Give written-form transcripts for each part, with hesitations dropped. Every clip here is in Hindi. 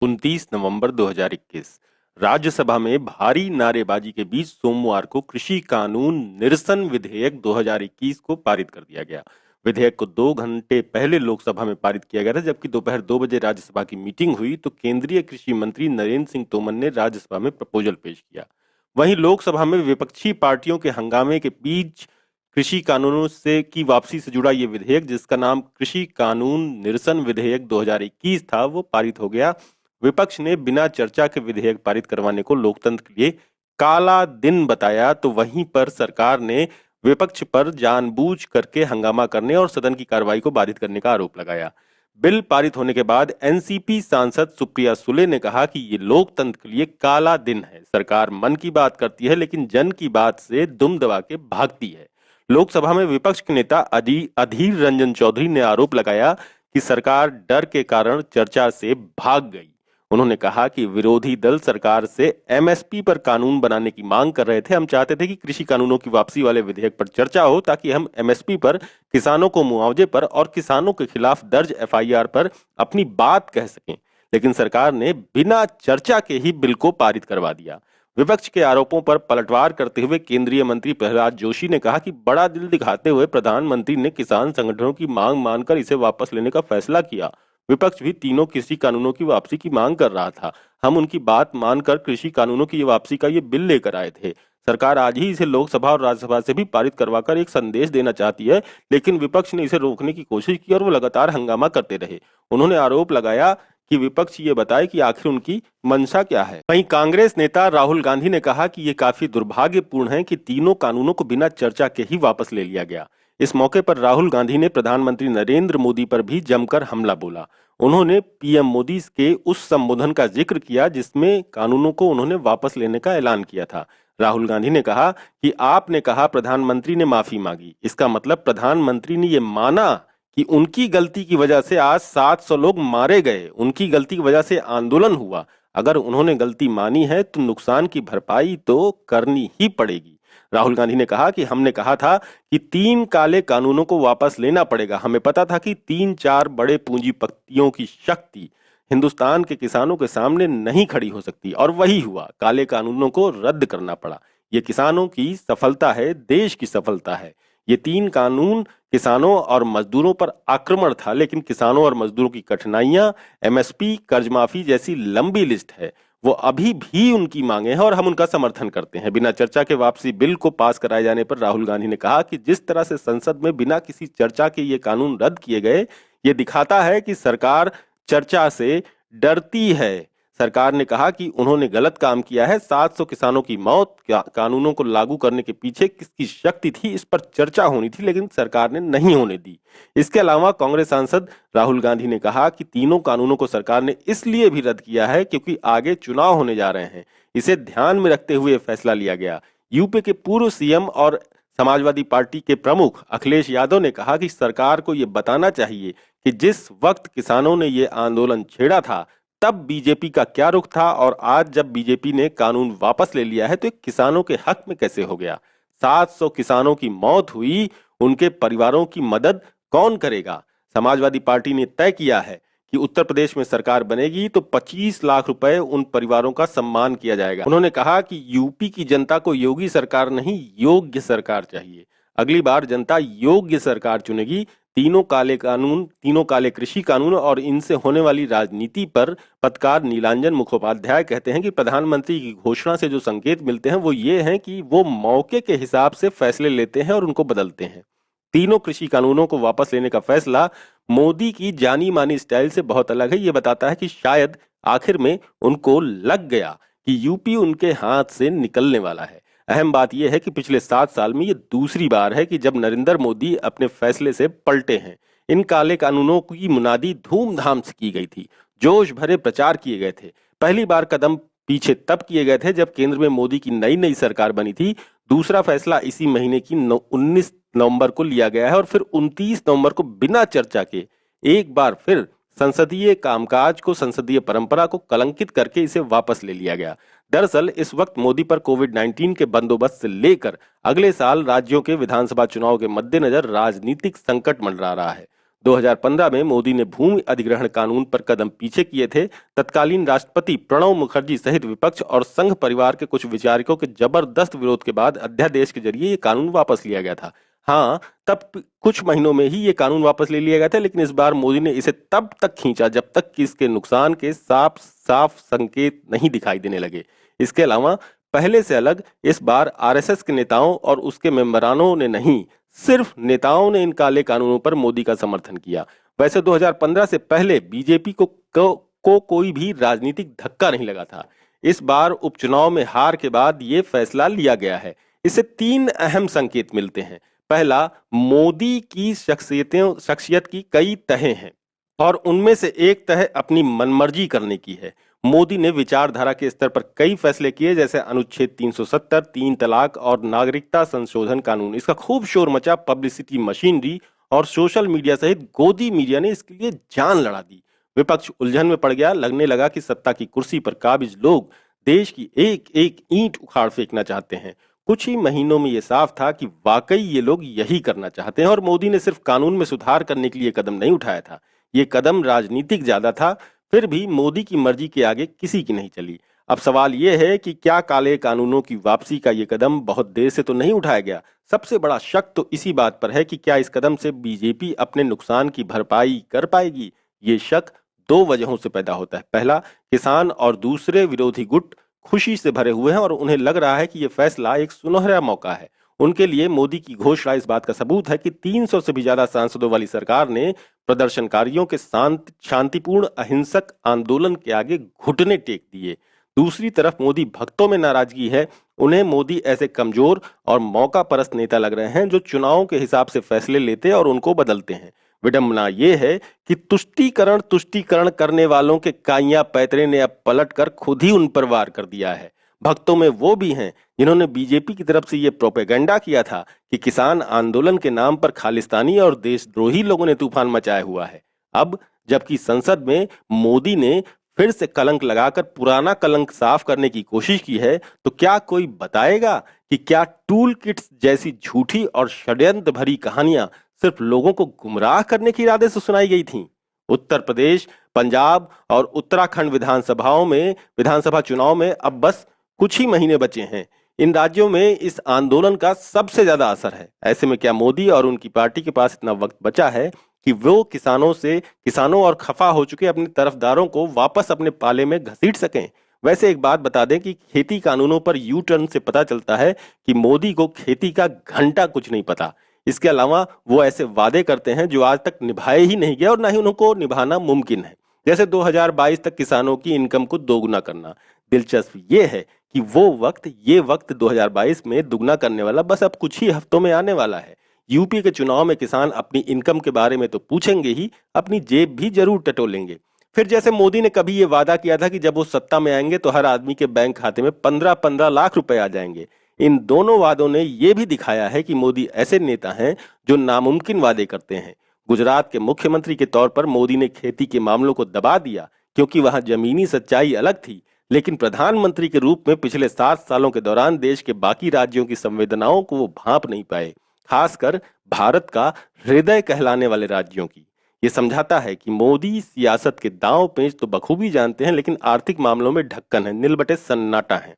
29 नवंबर 2021 राज्यसभा में भारी नारेबाजी के बीच सोमवार को कृषि कानून निरसन विधेयक 2021 को पारित कर दिया गया। विधेयक को 2 घंटे पहले लोकसभा में पारित किया गया था, जबकि दोपहर 2 बजे राज्यसभा की मीटिंग हुई तो केंद्रीय कृषि मंत्री नरेंद्र सिंह तोमर ने राज्यसभा में प्रपोजल पेश किया। वहीं लोकसभा में विपक्षी पार्टियों के हंगामे के बीच कृषि कानूनों से की वापसी से जुड़ा ये विधेयक, जिसका नाम कृषि कानून निरसन विधेयक 2021 था, वो पारित हो गया। विपक्ष ने बिना चर्चा के विधेयक पारित करवाने को लोकतंत्र के लिए काला दिन बताया, तो वहीं पर सरकार ने विपक्ष पर जानबूझ करके हंगामा करने और सदन की कार्रवाई को बाधित करने का आरोप लगाया। बिल पारित होने के बाद एनसीपी सांसद सुप्रिया सुले ने कहा कि ये लोकतंत्र के लिए काला दिन है। सरकार मन की बात करती है लेकिन जन की बात से दुम दबा के भागती है। लोकसभा में विपक्ष के नेता अधीर रंजन चौधरी ने आरोप लगाया कि सरकार डर के कारण चर्चा से भाग गई। उन्होंने कहा कि विरोधी दल सरकार से एमएसपी पर कानून बनाने की मांग कर रहे थे। हम चाहते थे कि कृषि कानूनों की वापसी वाले विधेयक पर चर्चा हो ताकि हम एमएसपी पर, किसानों को मुआवजे पर और किसानों के खिलाफ दर्ज एफआईआर पर अपनी बात कह सकें, लेकिन सरकार ने बिना चर्चा के ही बिल को पारित करवा दिया। विपक्ष के आरोपों पर पलटवार करते हुए केंद्रीय मंत्री प्रहलाद जोशी ने कहा कि बड़ा दिल दिखाते हुए प्रधानमंत्री ने किसान संगठनों की मांग मानकर इसे वापस लेने का फैसला किया। विपक्ष भी तीनों कृषि कानूनों की वापसी की मांग कर रहा था। हम उनकी बात मानकर कृषि कानूनों की वापसी का ये बिल लेकर आए थे। सरकार आज ही इसे लोकसभा और राज्यसभा से भी पारित करवाकर एक संदेश देना चाहती है, लेकिन विपक्ष ने इसे रोकने की कोशिश की और वो लगातार हंगामा करते रहे। उन्होंने आरोप लगाया कि विपक्ष ये बताए कि आखिर उनकी मंशा क्या है। वहीं कांग्रेस नेता राहुल गांधी ने कहा कि ये काफी दुर्भाग्यपूर्ण है कि तीनों कानूनों को बिना चर्चा के ही वापस ले लिया गया। इस मौके पर राहुल गांधी ने प्रधानमंत्री नरेंद्र मोदी पर भी जमकर हमला बोला। उन्होंने पीएम मोदी के उस संबोधन का जिक्र किया जिसमें कानूनों को उन्होंने वापस लेने का ऐलान किया था। राहुल गांधी ने कहा कि आपने कहा प्रधानमंत्री ने माफी मांगी, इसका मतलब प्रधानमंत्री ने ये माना कि उनकी गलती की वजह से आज 700 लोग मारे गए, उनकी गलती की वजह से आंदोलन हुआ। अगर उन्होंने गलती मानी है तो नुकसान की भरपाई तो करनी ही पड़ेगी। राहुल गांधी ने कहा कि हमने कहा था कि 3 काले कानूनों को वापस लेना पड़ेगा। हमें पता था कि 3-4 बड़े पूंजीपतियों की शक्ति हिंदुस्तान के किसानों के सामने नहीं खड़ी हो सकती, और वही हुआ। काले कानूनों को रद्द करना पड़ा। ये किसानों की सफलता है, देश की सफलता है। ये 3 कानून किसानों और मजदूरों पर आक्रमण था, लेकिन किसानों और मजदूरों की कठिनाइयां, एमएसपी, कर्ज माफी जैसी लंबी लिस्ट है, वो अभी भी उनकी मांगे हैं और हम उनका समर्थन करते हैं। बिना चर्चा के वापसी बिल को पास कराए जाने पर राहुल गांधी ने कहा कि जिस तरह से संसद में बिना किसी चर्चा के ये कानून रद्द किए गए, ये दिखाता है कि सरकार चर्चा से डरती है। सरकार ने कहा कि उन्होंने गलत काम किया है। 700 किसानों की मौत कानूनों को लागू करने के पीछे किसकी शक्ति थी, इस पर चर्चा होनी थी, लेकिन सरकार ने नहीं होने दी। इसके अलावा कांग्रेस सांसद राहुल गांधी ने कहा कि तीनों कानूनों को सरकार ने इसलिए भी रद्द किया है क्योंकि आगे चुनाव होने जा रहे हैं। इसे ध्यान में रखते हुए फैसला लिया गया। यूपी के पूर्व सीएम और समाजवादी पार्टी के प्रमुख अखिलेश यादव ने कहा कि सरकार को यह बताना चाहिए कि जिस वक्त किसानों ने ये आंदोलन छेड़ा था तब बीजेपी का क्या रुख था, और आज जब बीजेपी ने कानून वापस ले लिया है तो किसानों के हक में कैसे हो गया। 700 किसानों की मौत हुई, उनके परिवारों की मदद कौन करेगा। समाजवादी पार्टी ने तय किया है कि उत्तर प्रदेश में सरकार बनेगी तो 25 लाख रुपए उन परिवारों का सम्मान किया जाएगा। उन्होंने कहा कि यूपी की जनता को योगी सरकार नहीं, योग्य सरकार चाहिए। अगली बार जनता योग्य सरकार चुनेगी। तीनों काले कृषि कानून और इनसे होने वाली राजनीति पर पत्रकार नीलांजन मुखोपाध्याय कहते हैं कि प्रधानमंत्री की घोषणा से जो संकेत मिलते हैं वो ये हैं कि वो मौके के हिसाब से फैसले लेते हैं और उनको बदलते हैं। तीनों कृषि कानूनों को वापस लेने का फैसला मोदी की जानी मानी स्टाइल से बहुत अलग है। ये बताता है कि शायद आखिर में उनको लग गया कि यूपी उनके हाथ से निकलने वाला है। अहम बात यह है कि पिछले 7 साल में ये दूसरी बार है कि जब नरेंद्र मोदी अपने फैसले से पलटे हैं। इन काले कानूनों की मुनादी धूमधाम से की गई थी, जोश भरे प्रचार किए गए थे। पहली बार कदम पीछे तब किए गए थे जब केंद्र में मोदी की नई सरकार बनी थी। दूसरा फैसला इसी महीने की 19 नवंबर को लिया गया है और फिर 29 नवंबर को बिना चर्चा के एक बार फिर संसदीय कामकाज को, संसदीय परंपरा को कलंकित करके इसे वापस ले लिया गया। दरअसल इस वक्त मोदी पर कोविड-19 के बंदोबस्त से लेकर अगले साल राज्यों के विधानसभा चुनाव के मद्देनजर राजनीतिक संकट मंडरा रहा है। 2015 में मोदी ने भूमि अधिग्रहण कानून पर कदम पीछे किए थे। तत्कालीन राष्ट्रपति प्रणब मुखर्जी सहित विपक्ष और संघ परिवार के कुछ विचारकों के जबरदस्त विरोध के बाद अध्यादेश के जरिए ये कानून वापस लिया गया था। हाँ, तब कुछ महीनों में ही ये कानून वापस ले लिया गया था, लेकिन इस बार मोदी ने इसे तब तक खींचा जब तक कि इसके नुकसान के साफ साफ संकेत नहीं दिखाई देने लगे। इसके अलावा पहले से अलग इस बार आरएसएस के नेताओं और उसके मेंबरानों ने नहीं, सिर्फ नेताओं ने इन काले कानूनों पर मोदी का समर्थन किया। वैसे 2015 से पहले बीजेपी को कोई भी राजनीतिक धक्का नहीं लगा था। इस बार उपचुनाव में हार के बाद ये फैसला लिया गया है। इससे तीन अहम संकेत मिलते हैं। पहला, मोदी की शख्सियत की कई तहें हैं और उनमें से एक तह अपनी मनमर्जी करने की है। मोदी ने विचारधारा के स्तर पर कई फैसले किए, जैसे अनुच्छेद 370, 3 तलाक और नागरिकता संशोधन कानून। इसका खूब शोर मचा। पब्लिसिटी मशीनरी और सोशल मीडिया सहित गोदी मीडिया ने इसके लिए जान लड़ा दी। विपक्ष उलझन में पड़ गया। लगने लगा कि सत्ता की कुर्सी पर काबिज लोग देश की एक एक ईंट उखाड़ फेंकना चाहते हैं। कुछ ही महीनों में यह साफ था कि वाकई ये लोग यही करना चाहते हैं और मोदी ने सिर्फ कानून में सुधार करने के लिए कदम नहीं उठाया था। ये कदम राजनीतिक ज्यादा था। फिर भी मोदी की मर्जी के आगे किसी की नहीं चली। अब सवाल यह है कि क्या काले कानूनों की वापसी का ये कदम बहुत देर से तो नहीं उठाया गया। सबसे बड़ा शक तो इसी बात पर है कि क्या इस कदम से बीजेपी अपने नुकसान की भरपाई कर पाएगी। ये शक दो वजहों से पैदा होता है। पहला, किसान और दूसरे विरोधी गुट खुशी से भरे हुए हैं और उन्हें लग रहा है कि यह फैसला एक सुनहरा मौका है उनके लिए। मोदी की घोषणा इस बात का सबूत है कि 300 से भी ज्यादा सांसदों वाली सरकार ने प्रदर्शनकारियों के शांतिपूर्ण अहिंसक आंदोलन के आगे घुटने टेक दिए। दूसरी तरफ मोदी भक्तों में नाराजगी है। उन्हें मोदी ऐसे कमजोर और मौका परस्त नेता लग रहे हैं जो चुनाव के हिसाब से फैसले लेते और उनको बदलते हैं। विडंबना यह है कि तुष्टीकरण करने वालों के काइया पैतरे ने अब पलटकर खुद ही उन पर वार कर दिया है। भक्तों में वो भी हैं जिन्होंने बीजेपी की तरफ से ये प्रोपेगेंडा किया था कि किसान आंदोलन के नाम पर खालिस्तानी और देशद्रोही लोगों ने तूफान मचाया हुआ है। अब जबकि संसद में मोदी ने फिर से कलंक लगाकर पुराना कलंक साफ करने की कोशिश की है, तो क्या कोई बताएगा कि क्या टूल किट्स जैसी झूठी और षड्यंत्र भरी कहानियां सिर्फ लोगों को गुमराह करने के इरादे से सुनाई गई थीं? उत्तर प्रदेश, पंजाब और उत्तराखंड विधानसभा चुनाव में अब बस कुछ ही महीने बचे हैं। इन राज्यों में इस आंदोलन का सबसे ज्यादा असर है। ऐसे में क्या मोदी और उनकी पार्टी के पास इतना वक्त बचा है कि वो किसानों और खफा हो चुके अपने तरफदारों को वापस अपने पाले में घसीट सकें? वैसे एक बात बता दें कि खेती कानूनों पर यू टर्न से पता चलता है कि मोदी को खेती का घंटा कुछ नहीं पता। इसके अलावा वो ऐसे वादे करते हैं जो आज तक निभाए ही नहीं गए और ना ही उनको निभाना मुमकिन है, जैसे 2022 तक किसानों की इनकम को दोगुना करना। दिलचस्प ये है कि ये वक्त 2022 में दुगना करने वाला बस अब कुछ ही हफ्तों में आने वाला है। यूपी के चुनाव में किसान अपनी इनकम के बारे में तो पूछेंगे ही, अपनी जेब भी जरूर टटोलेंगे। फिर जैसे मोदी ने कभी ये वादा किया था कि जब वो सत्ता में आएंगे तो हर आदमी के बैंक खाते में 15-15 लाख रुपए आ जाएंगे। इन दोनों वादों ने ये भी दिखाया है कि मोदी ऐसे नेता हैं जो नामुमकिन वादे करते हैं। गुजरात के मुख्यमंत्री के तौर पर मोदी ने खेती के मामलों को दबा दिया क्योंकि वहां जमीनी सच्चाई अलग थी, लेकिन प्रधानमंत्री के रूप में पिछले 7 सालों के दौरान देश के बाकी राज्यों की संवेदनाओं को वो भांप नहीं पाए, खासकर भारत का हृदय कहलाने वाले राज्यों की। ये समझाता है कि मोदी सियासत के दांव पेंच तो बखूबी जानते हैं, लेकिन आर्थिक मामलों में ढक्कन है, निलबटे सन्नाटा है।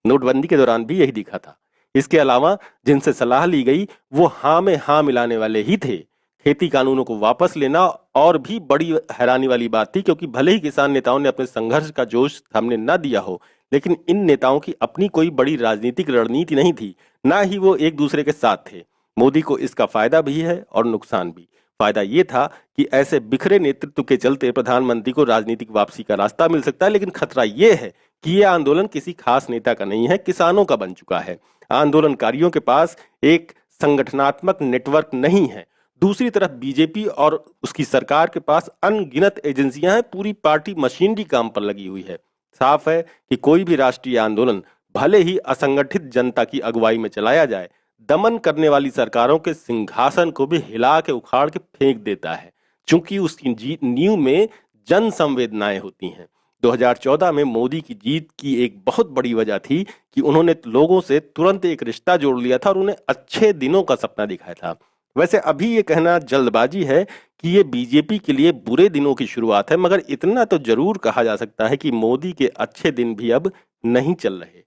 नोटबंदी के दौरान भी यही दिखा था। इसके अलावा जिनसे सलाह ली गई वो हाँ में हाँ मिलाने वाले ही थे। खेती कानूनों को वापस लेना और भी बड़ी हैरानी वाली बात थी, क्योंकि भले ही किसान नेताओं ने अपने संघर्ष का जोश सामने न दिया हो, लेकिन इन नेताओं की अपनी कोई बड़ी राजनीतिक रणनीति नहीं थी, ना ही वो एक दूसरे के साथ थे। मोदी को इसका फायदा भी है और नुकसान भी। फायदा ये था कि ऐसे बिखरे नेतृत्व के चलते प्रधानमंत्री को राजनीतिक वापसी का रास्ता मिल सकता है, लेकिन खतरा ये है कि ये आंदोलन किसी खास नेता का नहीं है, किसानों का बन चुका है। आंदोलनकारियों के पास एक संगठनात्मक नेटवर्क नहीं है। दूसरी तरफ बीजेपी और उसकी सरकार के पास अनगिनत एजेंसियां हैं, पूरी पार्टी मशीनरी काम पर लगी हुई है। साफ है कि कोई भी राष्ट्रीय आंदोलन भले ही असंगठित जनता की अगुवाई में चलाया जाए, दमन करने वाली सरकारों के सिंहासन को भी हिला के उखाड़ के फेंक देता है, चूंकि उसकी नींव में जन संवेदनाएं होती हैं। 2014 में मोदी की जीत की एक बहुत बड़ी वजह थी कि उन्होंने लोगों से तुरंत एक रिश्ता जोड़ लिया था और उन्हें अच्छे दिनों का सपना दिखाया था। वैसे अभी ये कहना जल्दबाजी है कि ये बीजेपी के लिए बुरे दिनों की शुरुआत है, मगर इतना तो जरूर कहा जा सकता है कि मोदी के अच्छे दिन भी अब नहीं चल रहे।